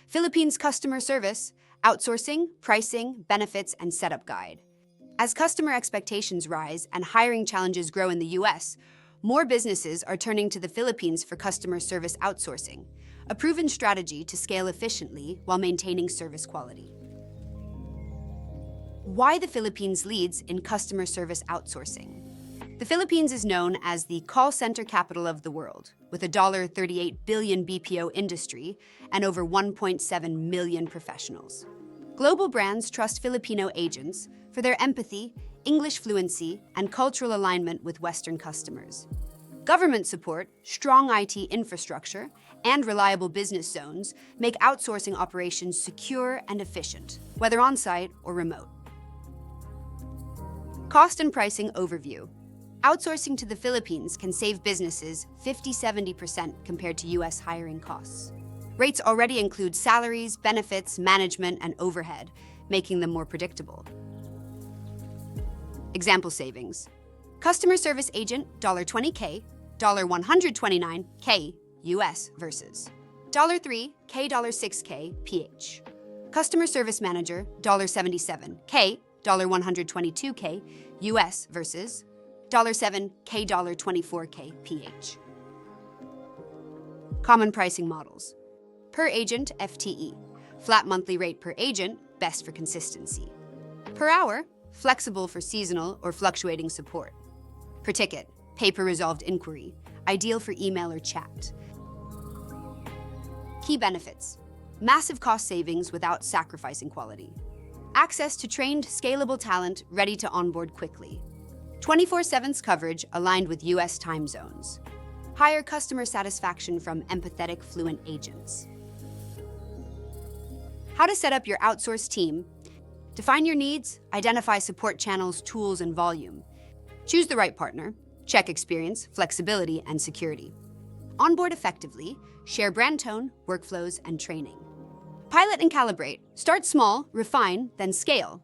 Philippines Customer Service, Outsourcing, Pricing, Benefits, and Setup Guide. As customer expectations rise and hiring challenges grow in the US, more businesses are turning to the Philippines for customer service outsourcing, a proven strategy to scale efficiently while maintaining service quality. Why the Philippines leads in customer service outsourcing? The Philippines is known as the call center capital of the world, with a $38 billion BPO industry and over 1.7 million professionals. Global brands trust Filipino agents for their empathy, English fluency, and cultural alignment with Western customers. Government support, strong IT infrastructure, and reliable business zones make outsourcing operations secure and efficient, whether on-site or remote. Cost and pricing overview. Outsourcing to the Philippines can save businesses 50–70% compared to US hiring costs. Rates already include salaries, benefits, management, and overhead, making them more predictable. Example savings. Customer service agent, $20K, $129K US versus $3K, $6K PH. Customer service manager, $77K, $122K US versus $7K, $24K PH. Common pricing models. Per agent FTE, flat monthly rate per agent, best for consistency. Per hour, flexible for seasonal or fluctuating support. Per ticket, pay-per-resolved inquiry, ideal for email or chat. Key benefits. Massive cost savings without sacrificing quality. Access to trained, scalable talent ready to onboard quickly. 24/7 coverage aligned with US time zones. Higher customer satisfaction from empathetic, fluent agents. How to set up your outsourced team. Define your needs, identify support channels, tools, and volume. Choose the right partner. Check experience, flexibility, and security. Onboard effectively, share brand tone, workflows, and training. Pilot and calibrate. Start small, refine, then scale.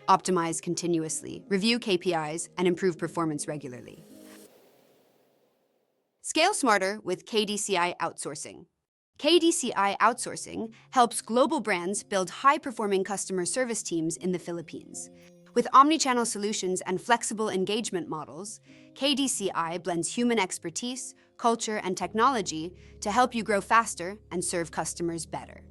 Optimize continuously, review KPIs, and improve performance regularly. Scale smarter with KDCI Outsourcing. KDCI Outsourcing helps global brands build high-performing customer service teams in the Philippines. With omnichannel solutions and flexible engagement models, KDCI blends human expertise, culture, and technology to help you grow faster and serve customers better.